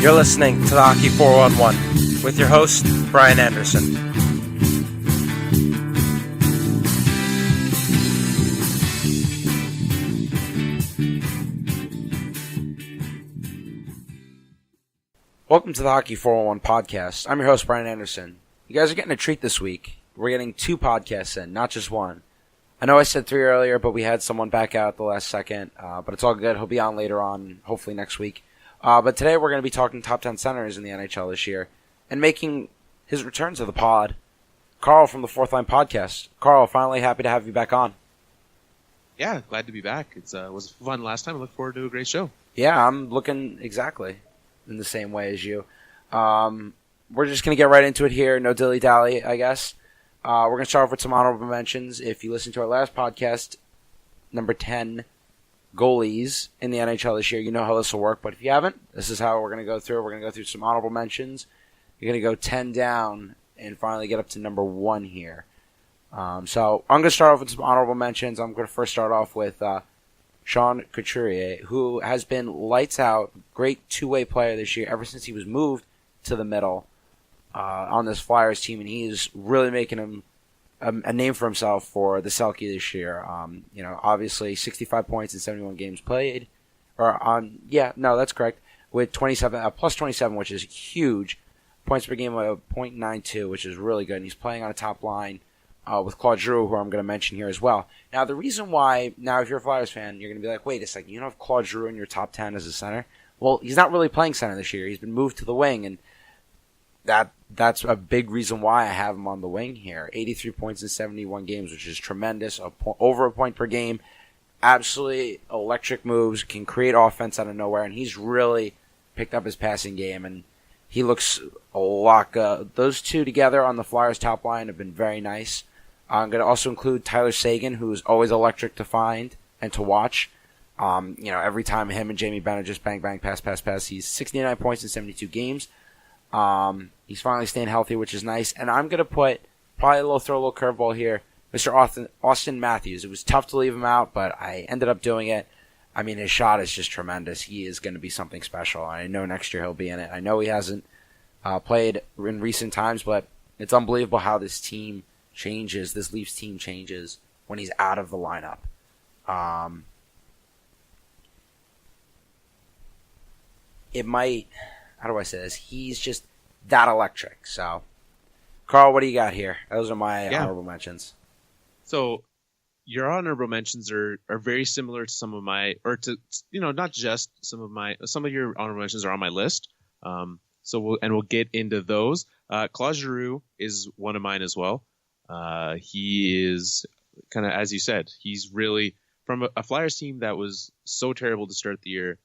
You're listening to the Hockey 411 with your host, Brian Anderson. Welcome to the Hockey 411 podcast. I'm your host, Brian Anderson. You guys are getting a treat this week. We're getting 2 podcasts in, not just one. I know I said 3 earlier, but we had someone back out at the last second. But it's all good. He'll be on later on, hopefully next week. But today we're going to be talking top 10 centers in the NHL this year and making his return to the pod. Carl from the Fourth Line Podcast. Carl, finally happy to have you back on. Yeah, glad to be back. It was fun last time. I look forward to a great show. Yeah, I'm looking exactly in the same way as you. We're just going to get right into it here. No dilly-dally, I guess. We're going to start off with some honorable mentions. If you listened to our last podcast, number 10, goalies in the NHL this year, you know how this will work. But if you haven't, this is how we're going to go through. We're going to go through some honorable mentions. You're going to go 10 down and finally get up to number 1 here. So I'm going to start off with some honorable mentions. I'm going to first start off with Sean Couturier, who has been lights out, great two-way player this year ever since he was moved to the middle on this Flyers team, and he's really making him a name for himself for the Selke this year. Obviously 65 points in 71 games played, that's correct, with 27 plus 27, which is huge. Points per game of .92, which is really good. And he's playing on a top line with Claude Giroux, who I'm going to mention here as well. Now, the reason why, if you're a Flyers fan, you're going to be like, wait a second, you don't have Claude Giroux in your top 10 as a center? Well, he's not really playing center this year. He's been moved to the wing, and that's a big reason why I have him on the wing here. 83 points in 71 games, which is tremendous. Over a point per game. Absolutely electric moves, can create offense out of nowhere, and he's really picked up his passing game, and he looks a lot good. Those two together on the Flyers top line have been very nice. I'm going to also include Tyler Seguin, who's always electric to find and to watch. Every time him and Jamie Benn just bang, bang, pass. He's 69 points in 72 games. He's finally staying healthy, which is nice. And I'm going to throw a little curveball here, Mr. Austin Matthews. It was tough to leave him out, but I ended up doing it. I mean, his shot is just tremendous. He is going to be something special. I know next year he'll be in it. I know he hasn't played in recent times, but it's unbelievable how this team changes, this Leafs team changes when he's out of the lineup. How do I say this? He's just that electric. So, Carl, what do you got here? Those are my honorable mentions. So, your honorable mentions are very similar to some of my, or to, not just some of your honorable mentions are on my list. We'll get into those. Claude Giroux is one of mine as well. He is kind of, as you said, he's really from a Flyers team that was so terrible to start the year.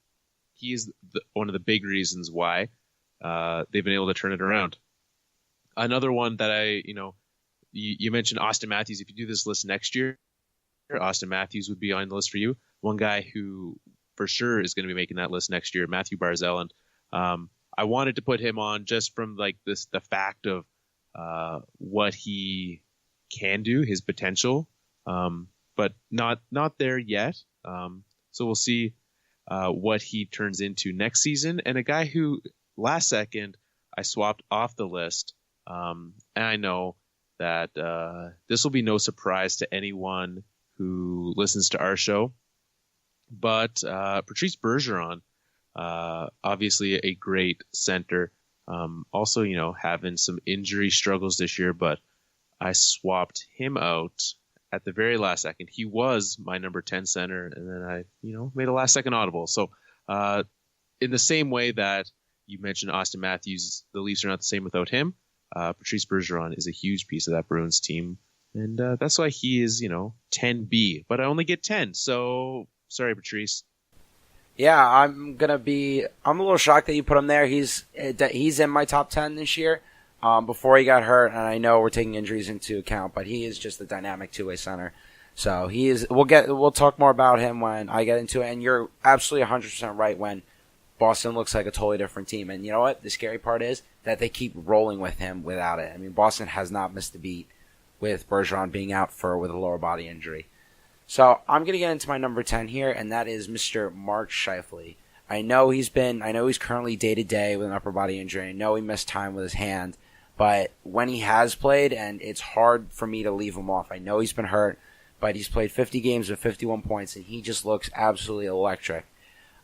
He is one of the big reasons why they've been able to turn it around. Another one that you mentioned Austin Matthews. If you do this list next year, Austin Matthews would be on the list for you. One guy who for sure is going to be making that list next year, Matthew Barzal. And I wanted to put him on just from the fact of what he can do, his potential, but not there yet. So we'll see what he turns into next season. And a guy who last second I swapped off the list, and I know that this will be no surprise to anyone who listens to our show, but Patrice Bergeron, obviously a great center, also having some injury struggles this year, but I swapped him out at the very last second. He was my number 10 center, and then I made a last second audible. So in the same way that you mentioned Austin Matthews, the Leafs are not the same without him. Patrice Bergeron is a huge piece of that Bruins team, and that's why he is 10B, but I only get 10, so sorry, Patrice. Yeah, I'm a little shocked that you put him there. He's in my top 10 this year. Before he got hurt, and I know we're taking injuries into account, but he is just a dynamic two-way center. So he is. We'll talk more about him when I get into it. And you're absolutely 100% right when Boston looks like a totally different team. And you know what? The scary part is that they keep rolling with him without it. I mean, Boston has not missed a beat with Bergeron being out with a lower body injury. So I'm going to get into my number 10 here, and that is Mr. Mark Scheifele. I know he's currently day to day with an upper body injury. I know he missed time with his hand, but when he has played, and it's hard for me to leave him off. I know he's been hurt, but he's played 50 games with 51 points, and he just looks absolutely electric.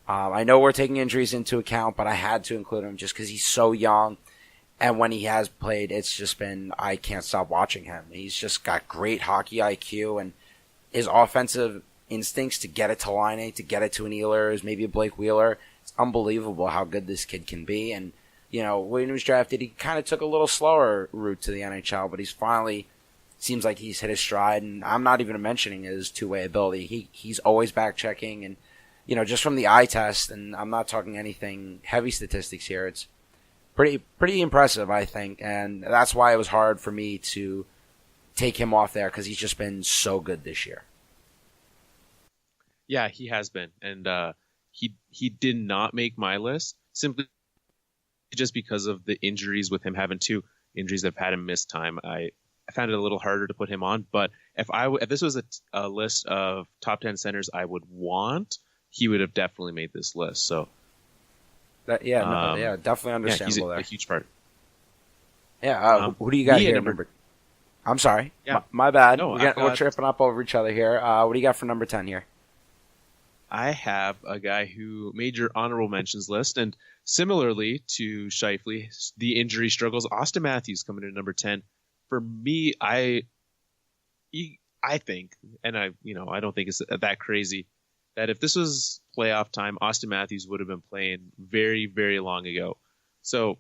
I know we're taking injuries into account, but I had to include him just because he's so young. And when he has played, it's just been, I can't stop watching him. He's just got great hockey IQ, and his offensive instincts to get it to Line A, to get it to an Ehlers, maybe a Blake Wheeler. It's unbelievable how good this kid can be. And, when he was drafted, he kind of took a little slower route to the NHL, but he's finally, seems like he's hit his stride. And I'm not even mentioning his two-way ability. He's always back-checking, and, just from the eye test, and I'm not talking anything heavy statistics here, it's pretty impressive, I think. And that's why it was hard for me to take him off there, because he's just been so good this year. Yeah, he has been, and he did not make my list simply just because of the injuries. With him having 2 injuries that have had him miss time, I found it a little harder to put him on. But if this was a list of top 10 centers I would want, he would have definitely made this list. So definitely understandable. He's a huge part. Yeah, who do you got here? I'm sorry, my bad. No, we're tripping up over each other here. What do you got for number 10 here? I have a guy who made your honorable mentions list, and similarly to Scheifele, the injury struggles, Austin Matthews coming in at number 10. For me, I think, and I don't think it's that crazy, that if this was playoff time, Austin Matthews would have been playing very, very long ago. So,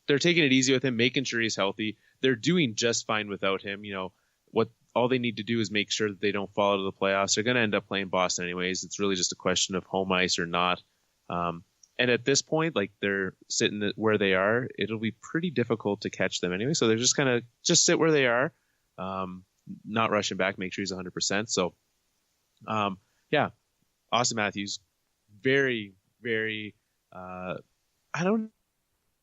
they're taking it easy with him, making sure he's healthy. They're doing just fine without him. All they need to do is make sure that they don't fall out of the playoffs. They're going to end up playing Boston anyways. It's really just a question of home ice or not. And at this point, they're sitting where they are, it'll be pretty difficult to catch them anyway. So they're just going to sit where they are, not rushing back, make sure he's 100%. So, Austin Matthews, very, very, I don't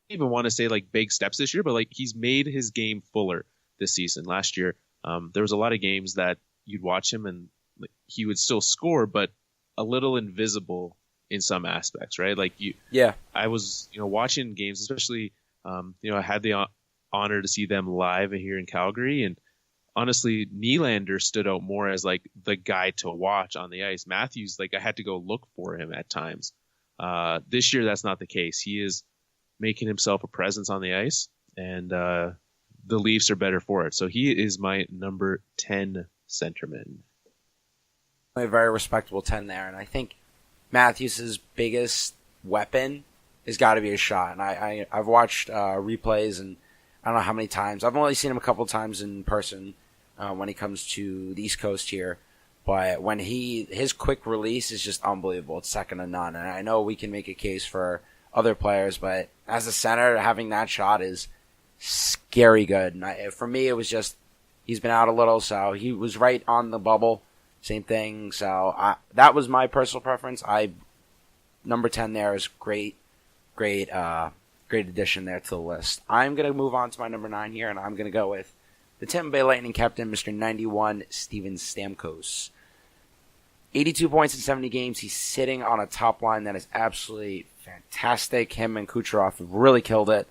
even want to say big steps this year, but he's made his game fuller this season. Last year, there was a lot of games that you'd watch him and he would still score, but a little invisible in some aspects, right? I was, watching games, especially, I had the honor to see them live here in Calgary, and honestly, Nylander stood out more as the guy to watch on the ice. Matthews, I had to go look for him at times. This year, that's not the case. He is making himself a presence on the ice, and the Leafs are better for it. So he is my number 10 centerman. A very respectable 10 there, and I think Matthews' biggest weapon has got to be his shot. And I've watched replays, and I don't know how many times. I've only seen him a couple times in person when he comes to the East Coast here. But when his quick release is just unbelievable. It's second to none. And I know we can make a case for other players, but as a center, having that shot is scary good. And for me, it was just, he's been out a little, so he was right on the bubble. Same thing. So that was my personal preference. Number 10 there is great addition there to the list. I'm going to move on to my number 9 here, and I'm going to go with the Tampa Bay Lightning captain, Mr. 91, Steven Stamkos. 82 points in 70 games. He's sitting on a top line that is absolutely fantastic. Him and Kucherov have really killed it.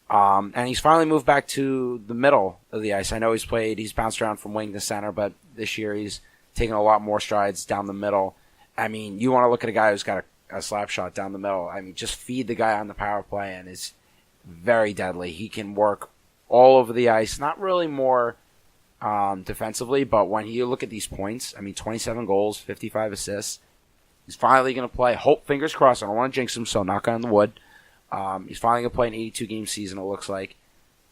And he's finally moved back to the middle of the ice. I know he's bounced around from wing to center, but this year he's taken a lot more strides down the middle. I mean, you want to look at a guy who's got a slap shot down the middle. I mean, just feed the guy on the power play, and it's very deadly. He can work all over the ice, not really more defensively, but when you look at these points, 27 goals, 55 assists. He's finally going to play. Fingers crossed. I don't want to jinx him, so knock on the wood. He's finally going to play an 82-game season, it looks like.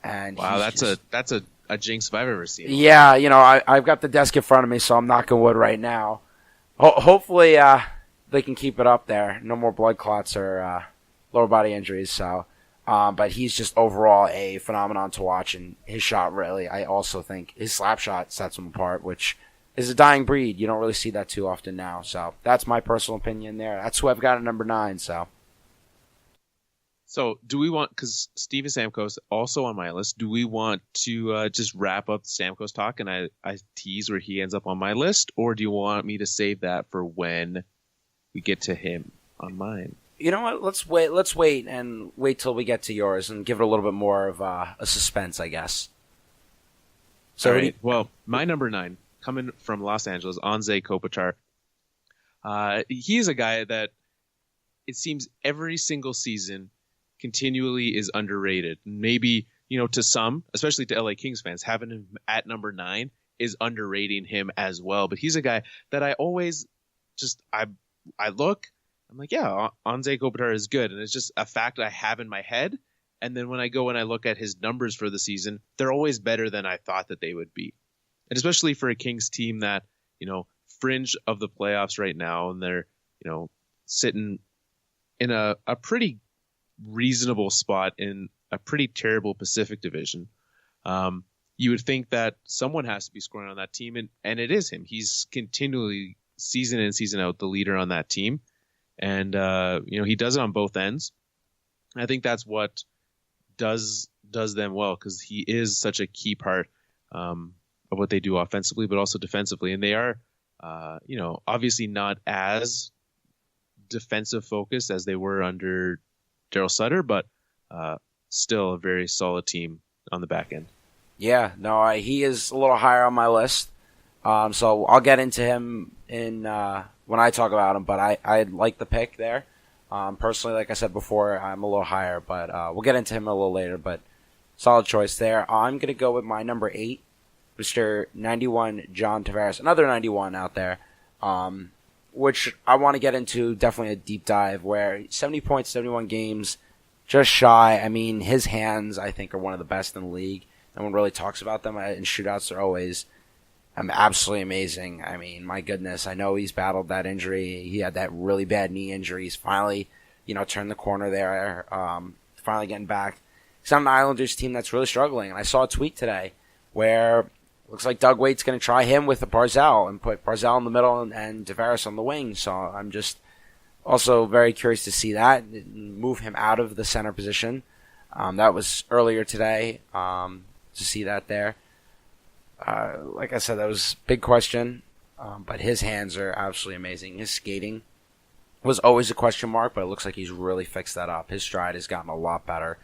And wow, that's a jinx if I've ever seen. Yeah, I've got the desk in front of me, so I'm knocking wood right now. Hopefully, they can keep it up there. No more blood clots or lower body injuries. So, but he's just overall a phenomenon to watch, and his shot really, I also think his slap shot sets him apart, which is a dying breed. You don't really see that too often now. So that's my personal opinion there. That's who I've got at number 9. So do we want, because Steven Stamkos also on my list, do we want to just wrap up the Stamkos talk and I tease where he ends up on my list, or do you want me to save that for when we get to him? on mine. You know what? Let's wait. Let's wait till we get to yours and give it a little bit more of a suspense, I guess. So, all right. Well, my number 9, coming from Los Angeles, Anze Kopitar. He's a guy that it seems every single season continually is underrated. Maybe, to some, especially to LA Kings fans, having him at number 9 is underrating him as well. But he's a guy that I always I look, I'm like, yeah, Anze Kopitar is good. And it's just a fact I have in my head. And then when I go and I look at his numbers for the season, they're always better than I thought that they would be. And especially for a Kings team that, fringe of the playoffs right now, and they're, sitting in a pretty reasonable spot in a pretty terrible Pacific Division. You would think that someone has to be scoring on that team, and it is him. He's continually, season in, season out, the leader on that team. And, he does it on both ends. I think that's what does them well, because he is such a key part of what they do offensively, but also defensively. And they are, obviously not as defensive focused as they were under Daryl Sutter, but still a very solid team on the back end. Yeah, no, he is a little higher on my list. So I'll get into him in when I talk about him, but I like the pick there. Personally, like I said before, I'm a little higher, but we'll get into him a little later, but solid choice there. I'm going to go with my number 8, Mr. 91, John Tavares. Another 91 out there, which I want to get into definitely a deep dive, where 70 points, 71 games, just shy. I mean, his hands, I think, are one of the best in the league. No one really talks about them, and shootouts are always absolutely amazing. I mean, my goodness, I know he's battled that injury. He had that really bad knee injury. He's finally, turned the corner there, finally getting back. He's on an Islanders team that's really struggling, and I saw a tweet today where it looks like Doug Waite's going to try him with the Barzal and put Barzal in the middle and Tavares on the wing. So I'm just also very curious to see that, move him out of the center position. That was earlier today, to see that there. Like I said, that was a big question, but his hands are absolutely amazing. His skating was always a question mark, but it looks like he's really fixed that up. His stride has gotten a lot better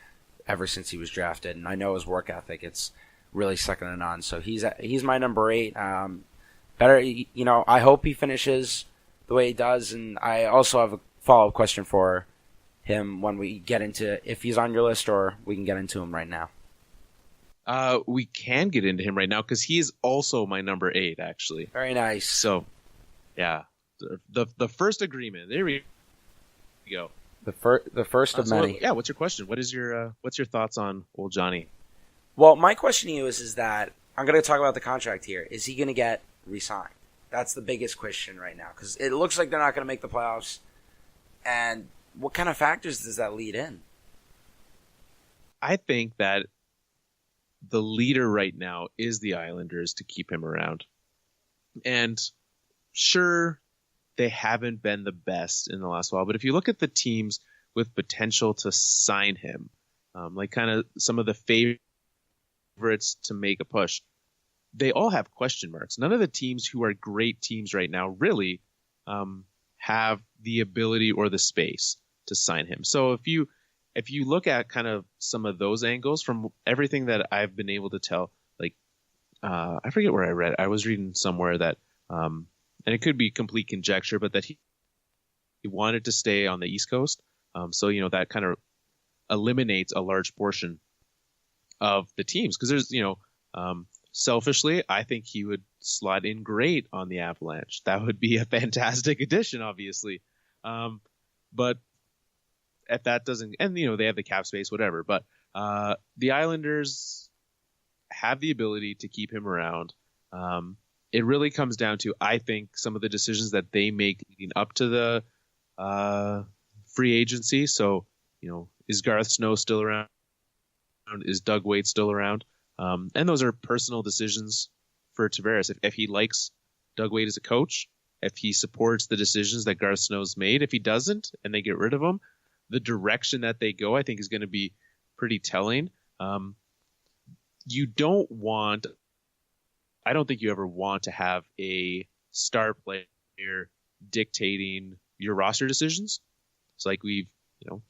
ever since he was drafted, and I know his work ethic, it's really second to none. So he's my number 8. Better, I hope he finishes the way he does, and I also have a follow-up question for him when we get into if he's on your list, or we can get into him right now. We can get into him right now because he is also my number 8, actually. Very nice. So, yeah, the first agreement. There we go. The first of many. Yeah. What's your question? What's your thoughts on old Johnny? Well, my question to you is that I'm going to talk about the contract here. Is he going to get re-signed? That's the biggest question right now, because it looks like they're not going to make the playoffs. And what kind of factors does that lead in? I think that the leader right now is the Islanders to keep him around. And sure, they haven't been the best in the last while, but if you look at the teams with potential to sign him, like kind of some of the favorites to make a push, they all have question marks. None of the teams who are great teams right now really have the ability or the space to sign him. So if you look at kind of some of those angles from everything that I've been able to tell, like I forget where I read. I was reading somewhere that, and it could be complete conjecture, but that he wanted to stay on the East Coast. So that kind of eliminates a large portion of the teams, because there's selfishly, I think he would slot in great on the Avalanche. That would be a fantastic addition, obviously. But if that doesn't, and they have the cap space, whatever, but the Islanders have the ability to keep him around. It really comes down to, I think, some of the decisions that they make leading up to the free agency. So, is Garth Snow still around? Is Doug Waite still around? And those are personal decisions for Tavares. If he likes Doug Waite as a coach, if he supports the decisions that Garth Snow's made, if he doesn't and they get rid of him, the direction that they go, I think, is going to be pretty telling. I don't think you ever want to have a star player dictating your roster decisions. It's like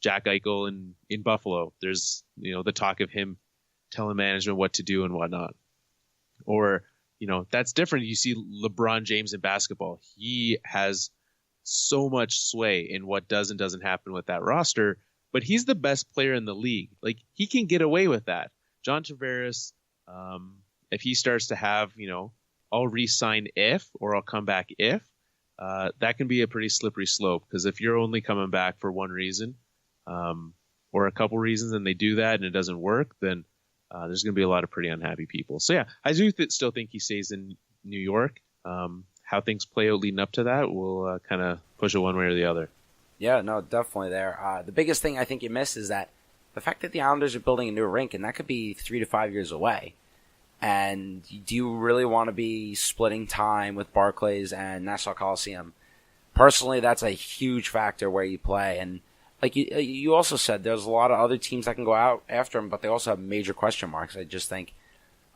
Jack Eichel in Buffalo. There's, the talk of him telling management what to do and whatnot. Or, that's different. You see LeBron James in basketball. He has so much sway in what does and doesn't happen with that roster, but he's the best player in the league. Like, he can get away with that. John Tavares, if he starts to have, I'll re-sign if, or I'll come back if, that can be a pretty slippery slope, because if you're only coming back for one reason, or a couple reasons, and they do that and it doesn't work, then there's going to be a lot of pretty unhappy people. So yeah, I do still think he stays in New York. How things play out leading up to that will kind of push it one way or the other. Yeah, no, definitely there. The biggest thing I think you miss is that the fact that the Islanders are building a new rink, and that could be 3 to 5 years away. And do you really want to be splitting time with Barclays and Nassau Coliseum? Personally, that's a huge factor where you play. And like you also said, there's a lot of other teams that can go out after him, but they also have major question marks. I just think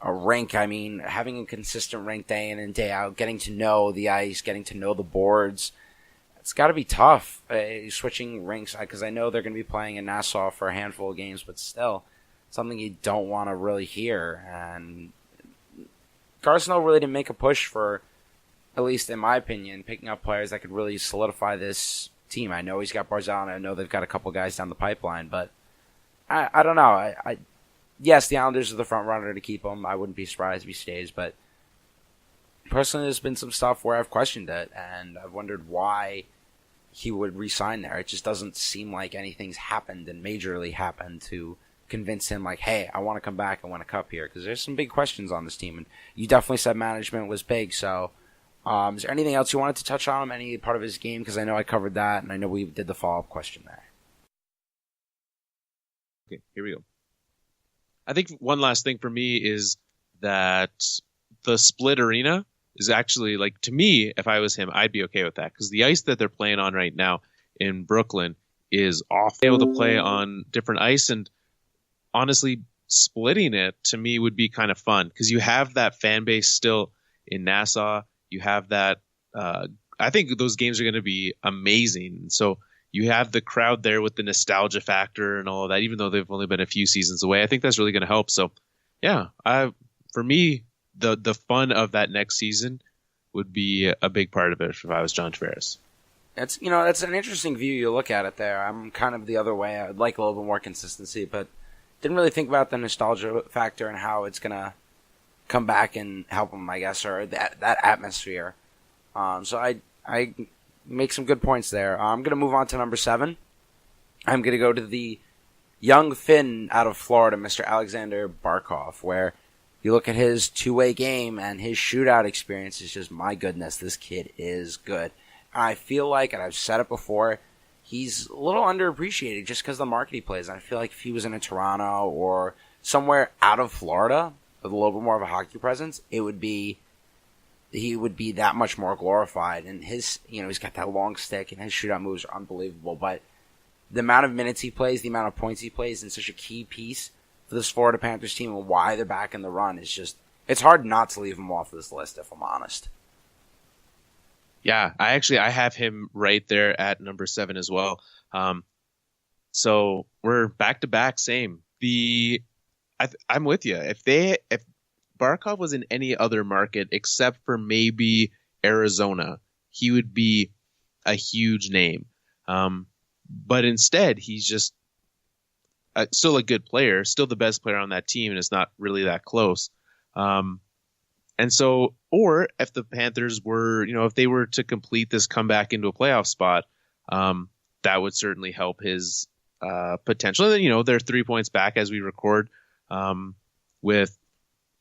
a rink, having a consistent rink day in and day out, getting to know the ice, getting to know the boards, it's got to be tough switching rinks, because I know they're going to be playing in Nassau for a handful of games, but still, something you don't want to really hear. And Garcino really didn't make a push for, at least in my opinion, picking up players that could really solidify this team. I know he's got Barzal, I know they've got a couple guys down the pipeline, but I don't know. Yes, the Islanders are the front runner to keep him. I wouldn't be surprised if he stays, but personally, there's been some stuff where I've questioned it, and I've wondered why he would re-sign there. It just doesn't seem like anything's happened and majorly happened to convince him, like, hey, I want to come back, I want a cup here, because there's some big questions on this team, and you definitely said management was big. So is there anything else you wanted to touch on, any part of his game? Because I know I covered that, and I know we did the follow-up question there. Okay, here we go. I think one last thing for me is that the split arena is actually, like, to me, if I was him, I'd be okay with that, because the ice that they're playing on right now in Brooklyn is awful. Able to play on different ice, and honestly, splitting it to me would be kind of fun, because you have that fan base still in Nassau. You have that. I think those games are going to be amazing. So you have the crowd there with the nostalgia factor and all of that, even though they've only been a few seasons away. I think that's really going to help. So yeah, for me, the fun of that next season would be a big part of it if I was John Tavares. That's an interesting view you look at it there. I'm kind of the other way. I'd like a little bit more consistency, but didn't really think about the nostalgia factor and how it's gonna come back and help them, I guess, or that atmosphere. So I make some good points there. I'm gonna move on to number 7. I'm gonna go to the young Finn out of Florida, Mr. Alexander Barkov, where you look at his two-way game and his shootout experience is just, my goodness, this kid is good. I feel like, and I've said it before, he's a little underappreciated just because of the market he plays. I feel like if he was in a Toronto or somewhere out of Florida with a little bit more of a hockey presence, he would be that much more glorified. And his, he's got that long stick, and his shootout moves are unbelievable. But the amount of minutes he plays, the amount of points he plays, and such a key piece for this Florida Panthers team and why they're back in the run is just, it's hard not to leave him off this list, if I'm honest. Yeah, I have him right there at number 7 as well. So we're back to back, same. I'm with you. If Barkov was in any other market except for maybe Arizona, he would be a huge name. But instead, he's just still a good player, still the best player on that team, and it's not really that close. And so, or if the Panthers were, if they were to complete this comeback into a playoff spot, that would certainly help his potential. And then, they're 3 points back as we record with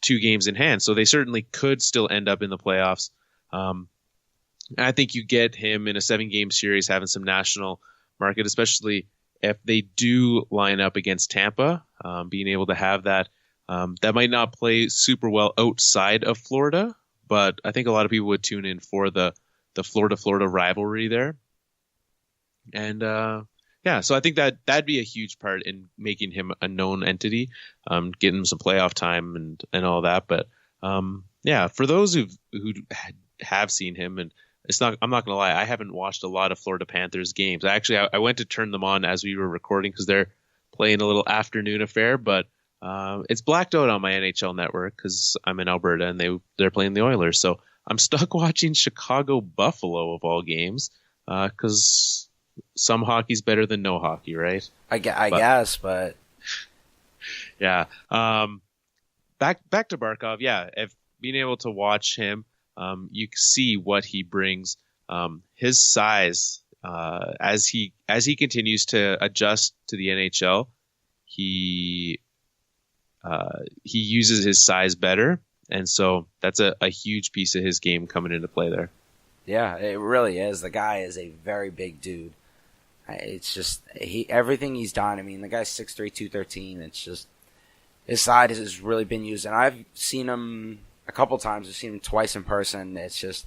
2 games in hand. So they certainly could still end up in the playoffs. I think you get him in a 7-game series having some national market, especially if they do line up against Tampa, being able to have that. That might not play super well outside of Florida, but I think a lot of people would tune in for the Florida rivalry there. And so I think that'd be a huge part in making him a known entity, getting him some playoff time and all that. But for those who have seen him, and I'm not gonna lie, I haven't watched a lot of Florida Panthers games. I went to turn them on as we were recording because they're playing a little afternoon affair, but it's blacked out on my NHL network because I'm in Alberta and they're playing the Oilers. So I'm stuck watching Chicago Buffalo of all games because some hockey's better than no hockey, right? I guess, but yeah. Back to Barkov. Yeah, if being able to watch him, you see what he brings. His size, as he continues to adjust to the NHL, he uses his size better, and so that's a huge piece of his game coming into play there. Yeah, it really is. The guy is a very big dude. It's just everything he's done. I mean, the guy's 6'3", 213. It's just his side has really been used, and I've seen him a couple times. I've seen him twice in person. It's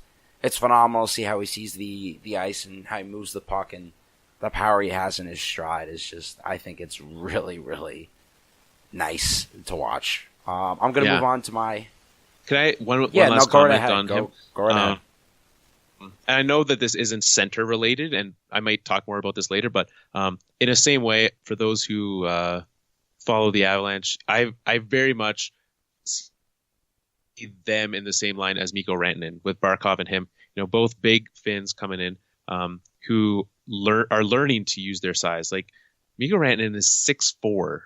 phenomenal to see how he sees the ice and how he moves the puck and the power he has in his stride. Is just, I think it's really, really nice to watch. I'm going to move on to my. Can I one last comment on him? Go right ahead. And I know that this isn't center related, and I might talk more about this later, but in the same way, for those who follow the Avalanche, I very much see them in the same line as Mikko Rantanen, with Barkov and him. Both big Finns coming in who are learning to use their size. Like Mikko Rantanen is 6'4",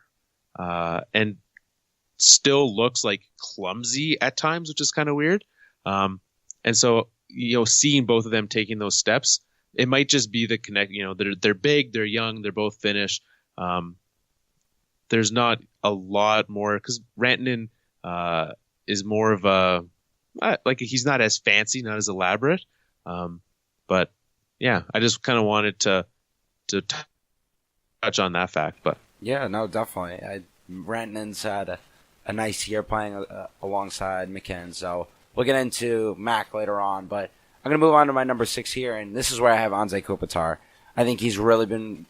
and still looks like clumsy at times, which is kind of weird. And so, seeing both of them taking those steps, it might just be the connect. They're big, they're young, they're both Finnish. There's not a lot more because Rantanen is more of a he's not as fancy, not as elaborate. But yeah, I just kind of wanted to touch on that fact. But yeah, no, definitely. Rantanen's had a nice year playing alongside McKinnon, so we'll get into Mac later on, but I'm going to move on to my number 6 here, and this is where I have Anze Kopitar. I think he's really been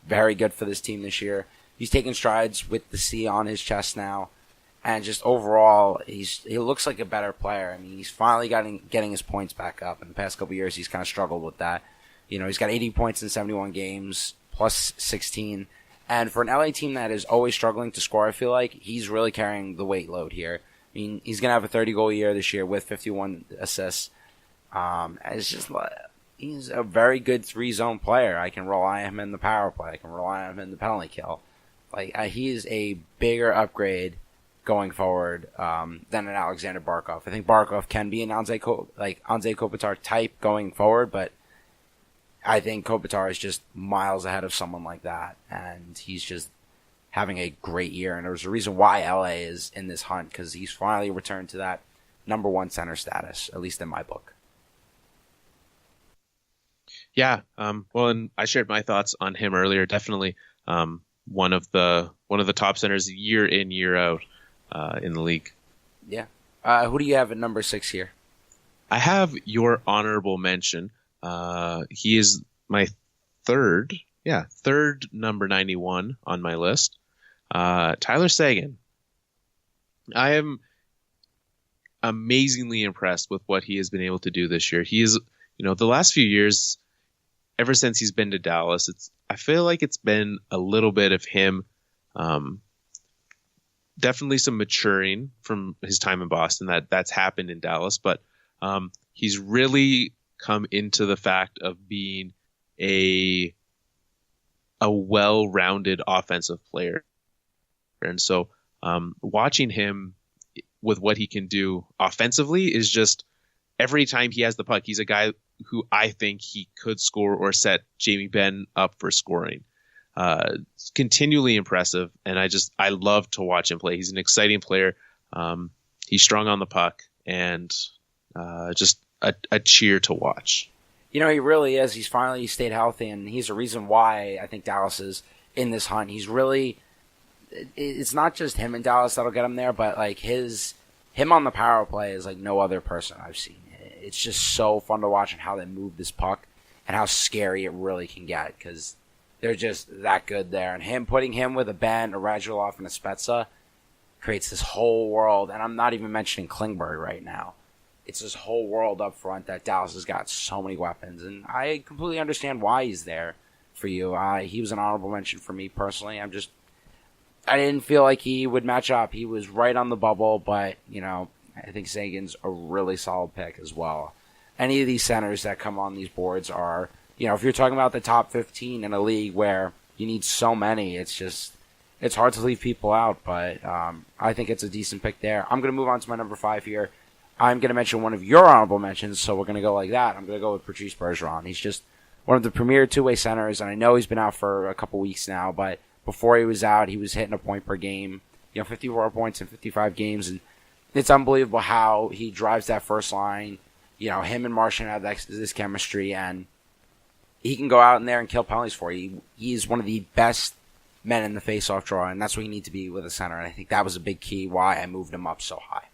very good for this team this year. He's taken strides with the C on his chest now, and just overall, he looks like a better player. I mean, he's finally getting his points back up. In the past couple of years, he's kind of struggled with that. He's got 80 points in 71 games, plus 16. And for an LA team that is always struggling to score, I feel like he's really carrying the weight load here. I mean, he's going to have a 30-goal year this year with 51 assists. It's just, he's a very good 3-zone player. I can rely on him in the power play. I can rely on him in the penalty kill. He is a bigger upgrade going forward than an Alexander Barkov. I think Barkov can be an Anze Kopitar type going forward, but I think Kopitar is just miles ahead of someone like that, and he's just having a great year. And there's a reason why LA is in this hunt, because he's finally returned to that number 1 center status, at least in my book. Yeah, well, and I shared my thoughts on him earlier. Definitely one of the top centers year in, year out in the league. Yeah. Who do you have at number 6 here? I have your honorable mention. He is my third number 91 on my list. Tyler Seguin. I am amazingly impressed with what he has been able to do this year. He is, the last few years, ever since he's been to Dallas, I feel like it's been a little bit of him, definitely some maturing from his time in Boston that's happened in Dallas, but he's really come into the fact of being a well-rounded offensive player. And so watching him with what he can do offensively is just, every time he has the puck, he's a guy who I think he could score or set Jamie Benn up for scoring. Continually impressive, and I love to watch him play. He's an exciting player. He's strong on the puck, and just a cheer to watch. He really is. He's finally stayed healthy, and he's a reason why I think Dallas is in this hunt. He's really, it's not just him in Dallas that'll get him there, but him on the power play is like no other person I've seen. It's just so fun to watch and how they move this puck and how scary it really can get, because they're just that good there. And putting him with a Ben, a Radulov, and a Spezza creates this whole world. And I'm not even mentioning Klingberg right now. it's this whole world up front that Dallas has got so many weapons, and I completely understand why he's there for you. He was an honorable mention for me personally. I didn't feel like he would match up. He was right on the bubble, but, I think Seguin's a really solid pick as well. Any of these centers that come on these boards are, if you're talking about the top 15 in a league where you need so many, it's hard to leave people out, but I think it's a decent pick there. I'm going to move on to my number 5 here. I'm going to mention one of your honorable mentions, so we're going to go like that. I'm going to go with Patrice Bergeron. He's just one of the premier two-way centers, and I know he's been out for a couple weeks now, but before he was out, he was hitting a point per game, 54 points in 55 games, and it's unbelievable how he drives that first line. Him and Martian have this chemistry, and he can go out in there and kill penalties for you. He's one of the best men in the face-off draw, and that's what you need to be with a center, and I think that was a big key why I moved him up so high.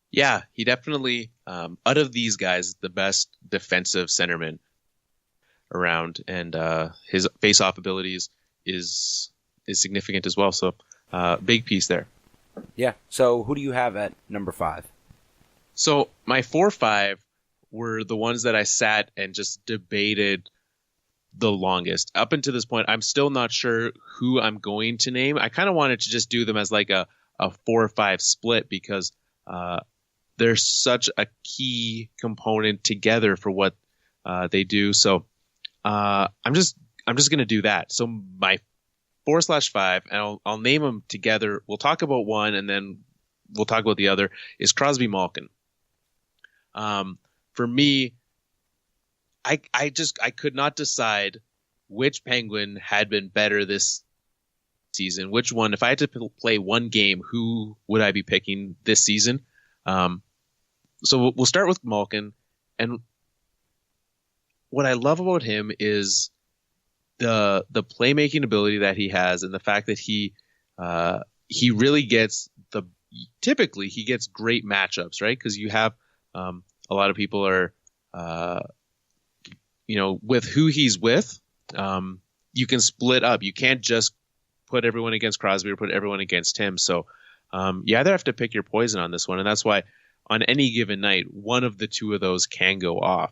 Yeah, he definitely, out of these guys, the best defensive centerman around, and his face-off abilities is significant as well. So, big piece there. Yeah. So, who do you have at number 5? So, my 4-5 were the ones that I sat and just debated the longest. Up until this point, I'm still not sure who I'm going to name. I kind of wanted to just do them as like a 4-5 split because they're such a key component together for what they do. So, I'm just going to do that. So my 4/5, and I'll name them together. We'll talk about one, and then we'll talk about the other. Is Crosby Malkin. For me, I could not decide which Penguin had been better this season. Which one? If I had to play one game, who would I be picking this season? So we'll start with Malkin, and what I love about him is the playmaking ability that he has, and the fact that he really gets typically he gets great matchups, right? Because you have a lot of people are with who he's with, you can split up. You can't just put everyone against Crosby or put everyone against him. So you either have to pick your poison on this one, and that's why on any given night, one of the two of those can go off.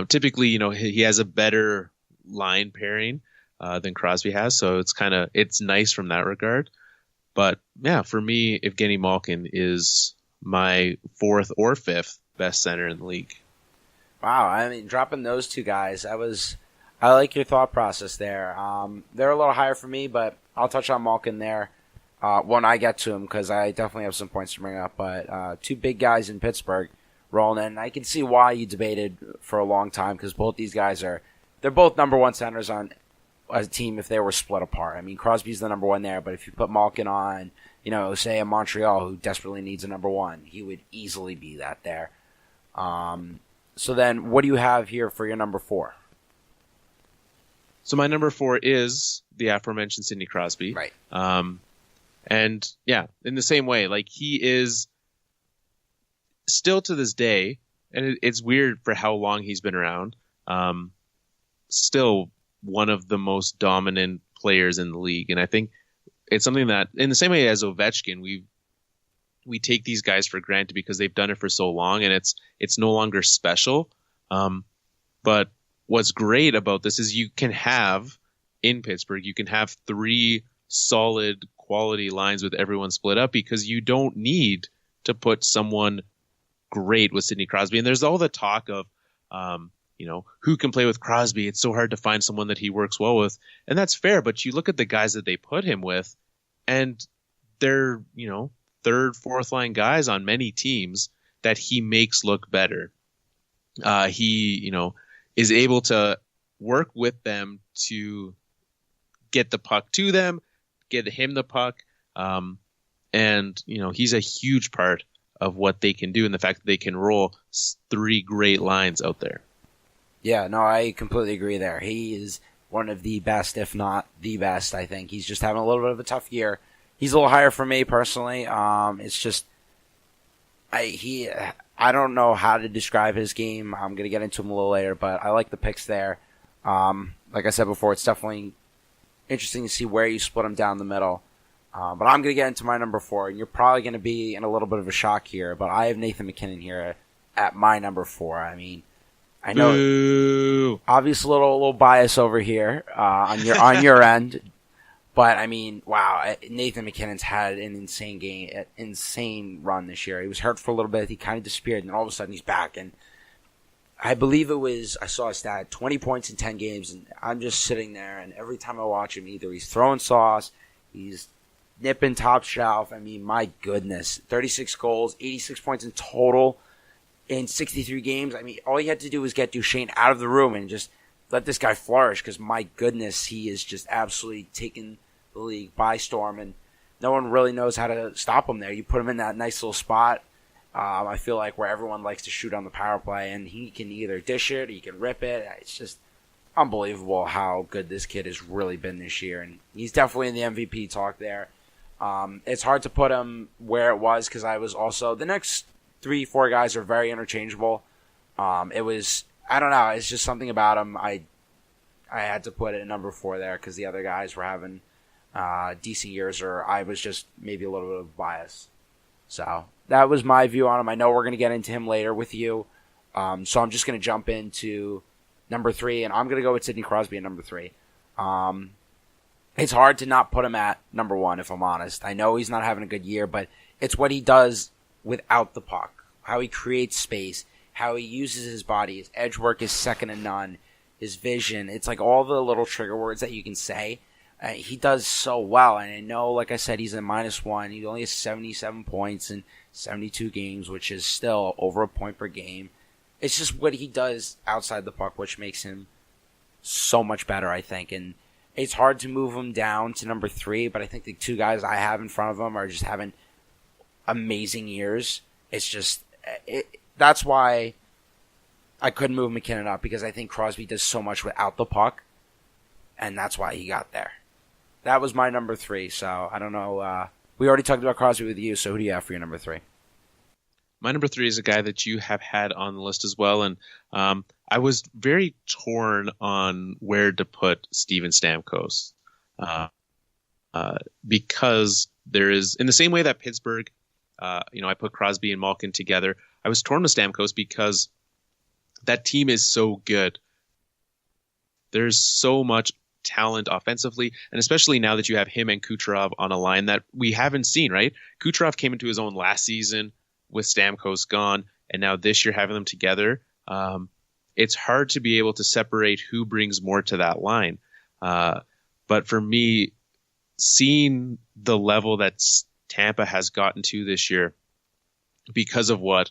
Typically, he has a better line pairing than Crosby has, so it's nice from that regard. But yeah, for me, Evgeny Malkin is my 4th or 5th best center in the league. Wow, I mean, dropping those two guys, I like your thought process there. They're a little higher for me, but I'll touch on Malkin there when I get to him because I definitely have some points to bring up. But two big guys in Pittsburgh rolling in. I can see why you debated for a long time because both these guys they're both number 1 centers on a team if they were split apart. I mean, Crosby's the number 1 there, but if you put Malkin on, say a Montreal who desperately needs a number 1, he would easily be that there. So then what do you have here for your number 4? So my number 4 is the aforementioned Sidney Crosby. Right. And yeah, in the same way, like he is still to this day, and it's weird for how long he's been around, still one of the most dominant players in the league. And I think it's something that, in the same way as Ovechkin, we take these guys for granted because they've done it for so long, and it's no longer special. But what's great about this is you can have, in Pittsburgh, you can have 3 solid quality lines with everyone split up because you don't need to put someone great with Sidney Crosby. And there's all the talk of, who can play with Crosby? It's so hard to find someone that he works well with. And that's fair, but you look at the guys that they put him with, and they're, 3rd, 4th line guys on many teams that he makes look better. He, is able to work with them to get the puck to them, get him the puck. And, he's a huge part of what they can do, and the fact that they can roll 3 great lines out there. Yeah, no, I completely agree there. He is one of the best, if not the best, I think. He's just having a little bit of a tough year. He's a little higher for me personally. It's just I don't know how to describe his game. I'm going to get into him a little later, but I like the picks there. Like I said before, it's definitely interesting to see where you split him down the middle. But I'm going to get into my number 4, and you're probably going to be in a little bit of a shock here, but I have Nathan MacKinnon here at my number 4. I mean, I know, Boo. obvious little bias over here on your end, but I mean, wow, Nathan MacKinnon's had an insane run this year. He was hurt for a little bit, he kind of disappeared, and all of a sudden he's back, and I believe I saw a stat, 20 points in 10 games, and I'm just sitting there, and every time I watch him, either he's throwing sauce, he's nipping top shelf. I mean, my goodness, 36 goals, 86 points in total in 63 games. I mean, all he had to do was get Duchesne out of the room and just let this guy flourish, because my goodness, he is just absolutely taking the league by storm, and no one really knows how to stop him there. You put him in that nice little spot, I feel like, where everyone likes to shoot on the power play, and he can either dish it or he can rip it. It's just unbelievable how good this kid has really been this year, and he's definitely in the MVP talk there. It's hard to put him where it was, because I was also, the next 3-4 guys are very interchangeable. I don't know, it's just something about him. I had to put it at number 4 there, because the other guys were having decent years, or I was just maybe a little bit of bias. So that was my view on him. I know we're going to get into him later with you, so I'm just going to jump into number 3, and I'm going to go with Sidney Crosby at number 3. It's hard to not put him at number 1, if I'm honest. I know he's not having a good year, but it's what he does without the puck, how he creates space, how he uses his body. His edge work is second to none. His vision, it's like all the little trigger words that you can say. He does so well, and I know, like I said, he's a -1. He only has 77 points in 72 games, which is still over a point per game. It's just what he does outside the puck, which makes him so much better, I think. And it's hard to move him down to number 3, but I think the 2 guys I have in front of him are just having amazing years. It's just, that's why I couldn't move MacKinnon up, because I think Crosby does so much without the puck, and that's why he got there. That was my number 3, so I don't know. We already talked about Crosby with you, so who do you have for your number 3? My number 3 is a guy that you have had on the list as well, and I was very torn on where to put Steven Stamkos, because there is, in the same way that Pittsburgh, I put Crosby and Malkin together, I was torn with Stamkos because that team is so good. There's so much talent offensively, and especially now that you have him and Kucherov on a line that we haven't seen, right? Kucherov came into his own last season with Stamkos gone, and now this year having them together, it's hard to be able to separate who brings more to that line. But for me, seeing the level that Tampa has gotten to this year because of what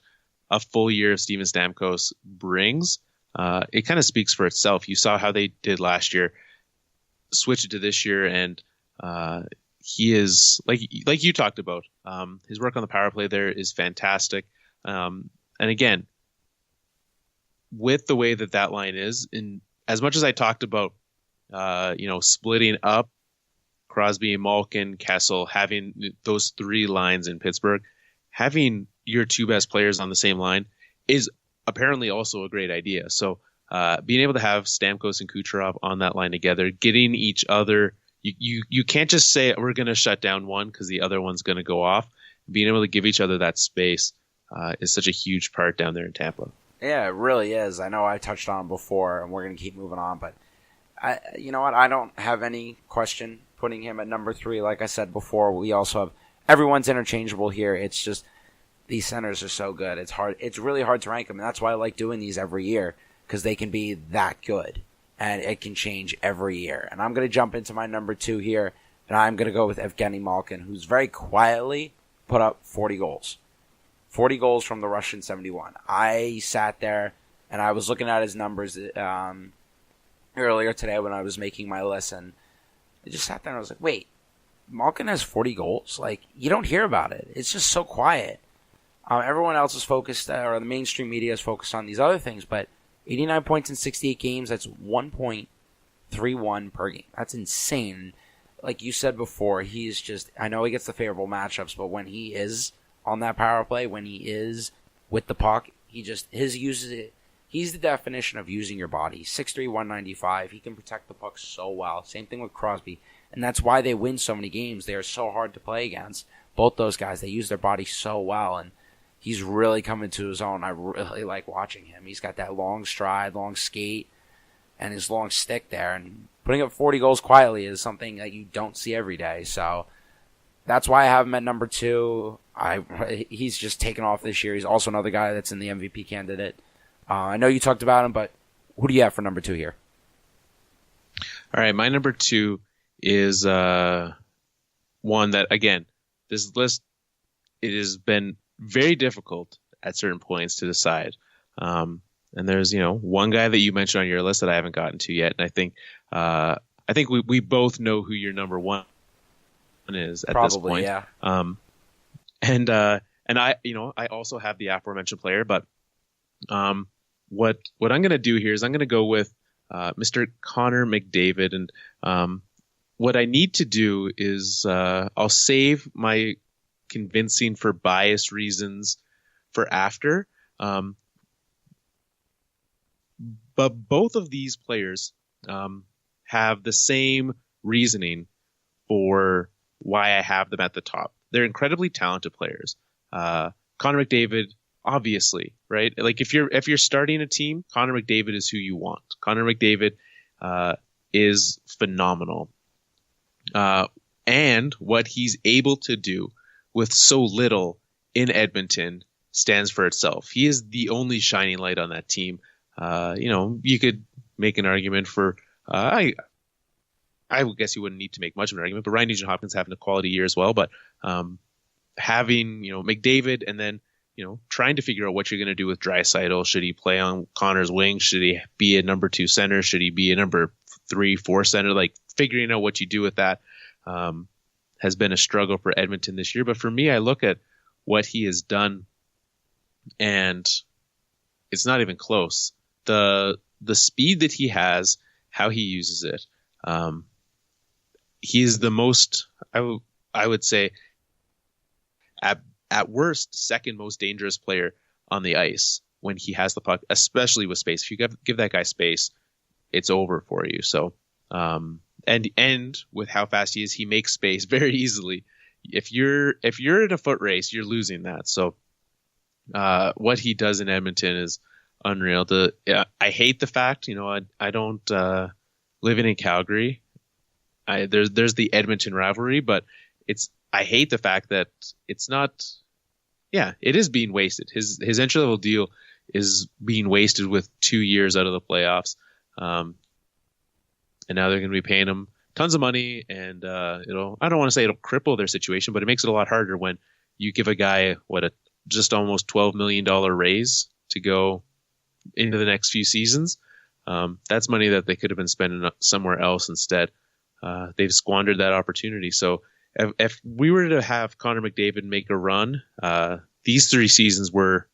a full year of Steven Stamkos brings, it kind of speaks for itself. You saw how they did last year, switch it to this year, and he is, like you talked about, his work on the power play there is fantastic. And again, with the way that line is, in as much as I talked about, splitting up Crosby, Malkin, Kessel, having those 3 lines in Pittsburgh, having your 2 best players on the same line is apparently also a great idea. So being able to have Stamkos and Kucherov on that line together, getting each other, you can't just say we're going to shut down one because the other one's going to go off. Being able to give each other that space is such a huge part down there in Tampa. Yeah, it really is. I know I touched on it before, and we're going to keep moving on, but you know what? I don't have any question putting him at number 3. Like I said before, we also have, everyone's interchangeable here. It's just these centers are so good. It's hard. It's really hard to rank them, and that's why I like doing these every year, because they can be that good, and it can change every year. And I'm going to jump into my number 2 here, and I'm going to go with Evgeny Malkin, who's very quietly put up 40 goals. 40 goals from the Russian 71. I sat there, and I was looking at his numbers earlier today when I was making my list, and I just sat there and I was like, wait, Malkin has 40 goals? Like, you don't hear about it. It's just so quiet. Everyone else is focused, or the mainstream media is focused on these other things, but 89 points in 68 games, that's 1.31 per game. That's insane. Like you said before, he's just, I know he gets the favorable matchups, but when he is on that power play, when he is with the puck, he's the definition of using your body. 6'3", 195. He can protect the puck so well. Same thing with Crosby. And that's why they win so many games. They are so hard to play against. Both those guys, they use their body so well, and he's really coming to his own. I really like watching him. He's got that long stride, long skate, and his long stick there. And putting up 40 goals quietly is something that you don't see every day. So that's why I have him at number 2. He's just taken off this year. He's also another guy that's in the MVP candidate. I know you talked about him, but who do you have for number 2 here? All right, my number 2 is one that, again, this list, it has been very difficult at certain points to decide. And there's, one guy that you mentioned on your list that I haven't gotten to yet. And I think we both know who your number 1 is at this point. Yeah. And I also have the aforementioned player, but what I'm going to do here is I'm going to go with Mr. Connor McDavid. And what I need to do is I'll save my convincing for bias reasons for after. But both of these players have the same reasoning for why I have them at the top. They're incredibly talented players. Connor McDavid, obviously, right? Like if you're starting a team, Connor McDavid is who you want. Connor McDavid is phenomenal. And what he's able to do with so little in Edmonton stands for itself. He is the only shining light on that team. You could make an argument for I guess you wouldn't need to make much of an argument, but Ryan Nugent-Hopkins having a quality year as well. But having McDavid and then trying to figure out what you're going to do with Draisaitl. Should he play on Connor's wing? Should he be a number 2 center? Should he be a number 3, 4 center? Like figuring out what you do with that has been a struggle for Edmonton this year. But for me, I look at what he has done, and it's not even close. The speed that he has, how he uses it. He is the most, I would say, at worst, second most dangerous player on the ice when he has the puck, especially with space. If you give that guy space, it's over for you. So, and with how fast he is, he makes space very easily. If you're in a foot race, you're losing that. So, what he does in Edmonton is unreal. I hate the fact, I don't living in Calgary. There's the Edmonton rivalry, but I hate the fact that it's not. Yeah, it is being wasted. His entry level deal is being wasted with 2 years out of the playoffs, and now they're going to be paying him tons of money, and I don't want to say it'll cripple their situation, but it makes it a lot harder when you give a guy just almost $12 million raise to go into the next few seasons. That's money that they could have been spending somewhere else instead. They've squandered that opportunity. So if we were to have Connor McDavid make a run, these 3 seasons were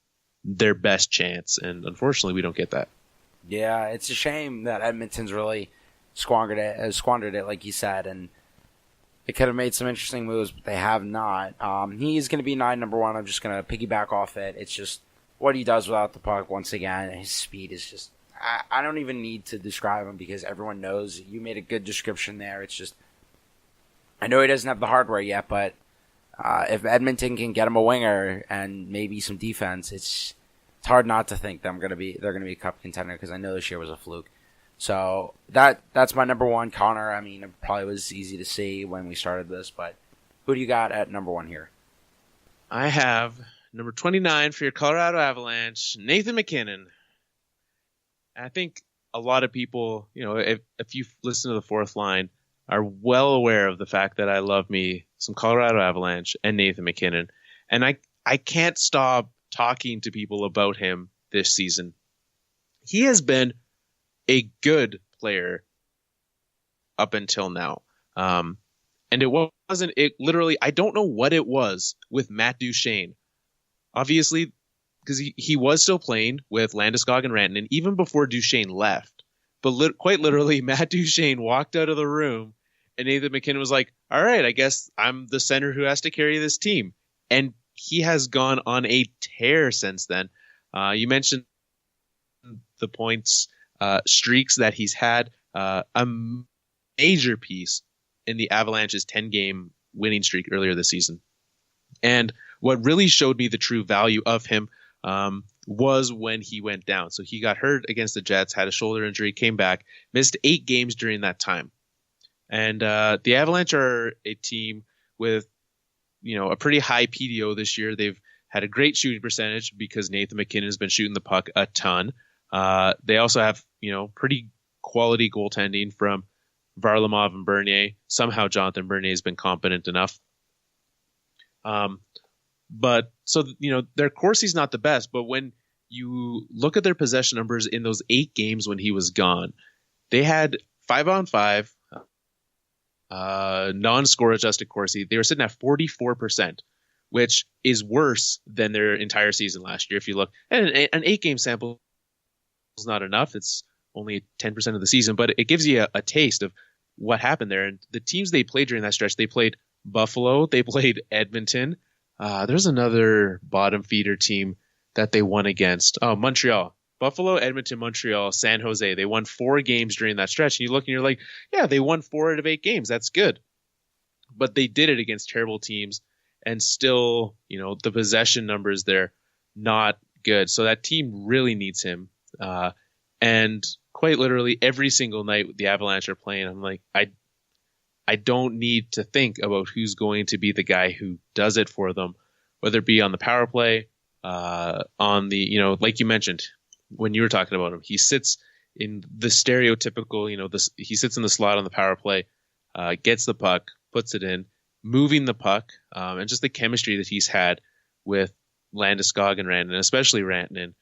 their best chance, and unfortunately, we don't get that. Yeah, it's a shame that Edmonton's really squandered it, like you said, and they could have made some interesting moves, but they have not. He's going to be number 1. I'm just going to piggyback off it. It's just what he does without the puck. Once again, his speed is just. I don't even need to describe him because everyone knows. You made a good description there. It's just. I know he doesn't have the hardware yet, but if Edmonton can get him a winger and maybe some defense, it's hard not to think they're going to be a cup contender because I know this year was a fluke. So that's my number 1, Connor. I mean, it probably was easy to see when we started this, but who do you got at number 1 here? I have number 29 for your Colorado Avalanche, Nathan MacKinnon. And I think a lot of people, if you listen to the fourth line, are well aware of the fact that I love me some Colorado Avalanche and Nathan MacKinnon. And I can't stop talking to people about him this season. He has been a good player up until now. And it literally, I don't know what it was with Matt Duchene. Obviously, because he was still playing with Landeskog and Rantanen even before Duchene left. But quite literally, Matt Duchene walked out of the room and Nathan MacKinnon was like, all right, I guess I'm the center who has to carry this team. And he has gone on a tear since then. You mentioned the points streaks that he's had. A major piece in the Avalanche's 10-game winning streak earlier this season. And what really showed me the true value of him was when he went down. So he got hurt against the Jets, had a shoulder injury, came back, missed 8 games during that time. And the Avalanche are a team with, a pretty high PDO this year. They've had a great shooting percentage because Nathan MacKinnon has been shooting the puck a ton. They also have, pretty quality goaltending from Varlamov and Bernier. Somehow Jonathan Bernier has been competent enough. But so, their Corsi's not the best, but when you look at their possession numbers in those 8 games when he was gone, they had 5-on-5, non-score adjusted Corsi. They were sitting at 44%, which is worse than their entire season last year. If you look, and an 8-game sample is not enough. It's only 10% of the season, but it gives you a taste of what happened there. And the teams they played during that stretch, they played Buffalo, they played Edmonton. There's another bottom feeder team that they won against. Oh, Montreal. Buffalo, Edmonton, Montreal, San Jose. They won 4 games during that stretch. And you look and you're like, yeah, they won 4 out of 8 games. That's good. But they did it against terrible teams. And still, the possession numbers there, not good. So that team really needs him. And quite literally every single night the Avalanche are playing, I'm like, I don't need to think about who's going to be the guy who does it for them, whether it be on the power play, on the, like you mentioned, when you were talking about him, he sits in the stereotypical, he sits in the slot on the power play, gets the puck, puts it in, moving the puck, and just the chemistry that he's had with Landeskog and Rantanen, especially Rantanen.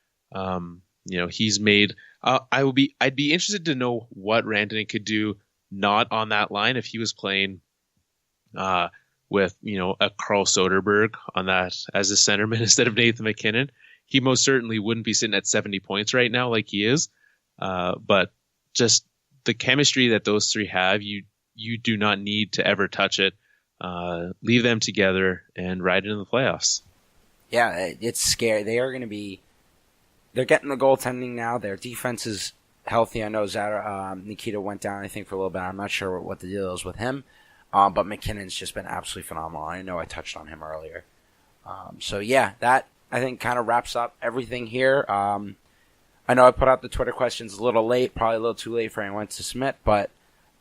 He's made, I'd be interested to know what Rantanen could do not on that line if he was playing with a Carl Soderberg on that as a centerman instead of Nathan MacKinnon. He most certainly wouldn't be sitting at 70 points right now like he is. But just the chemistry that those three have, you do not need to ever touch it. Leave them together and ride into the playoffs. Yeah, it's scary. They're getting the goaltending now. Their defense is healthy. I know Nikita went down, I think, for a little bit. I'm not sure what the deal is with him. But McKinnon's just been absolutely phenomenal. I know I touched on him earlier. So yeah, that I think kind of wraps up everything here. I know I put out the Twitter questions a little late, probably a little too late for anyone to submit, but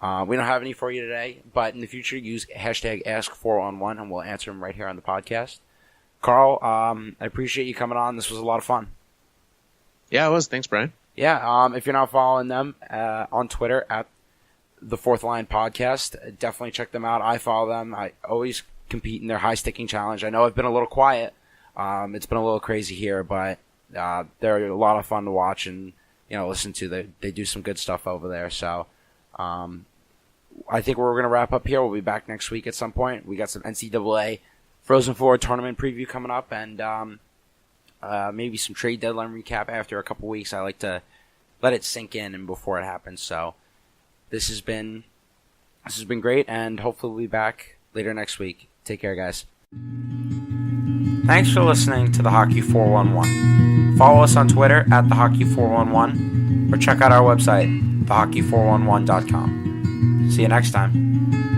we don't have any for you today. But in the future, use hashtag #AskForOn1 and we'll answer them right here on the podcast. Carl, I appreciate you coming on. This was a lot of fun. Yeah, it was. Thanks, Brian. Yeah, if you're not following them on Twitter at the Fourth Line Podcast, definitely check them out. I follow them. I always compete in their high sticking challenge. I know I've been a little quiet. It's been a little crazy here, but they're a lot of fun to watch and listen to. They do some good stuff over there. So I think we're going to wrap up here. We'll be back next week at some point. We got some NCAA Frozen Four tournament preview coming up, and maybe some trade deadline recap after a couple weeks. I like to let it sink in and before it happens. So this has been great, and hopefully we'll be back later next week. Take care, guys. Thanks for listening to the Hockey 411. Follow us on Twitter at the Hockey 411 or check out our website, thehockey411.com. See you next time.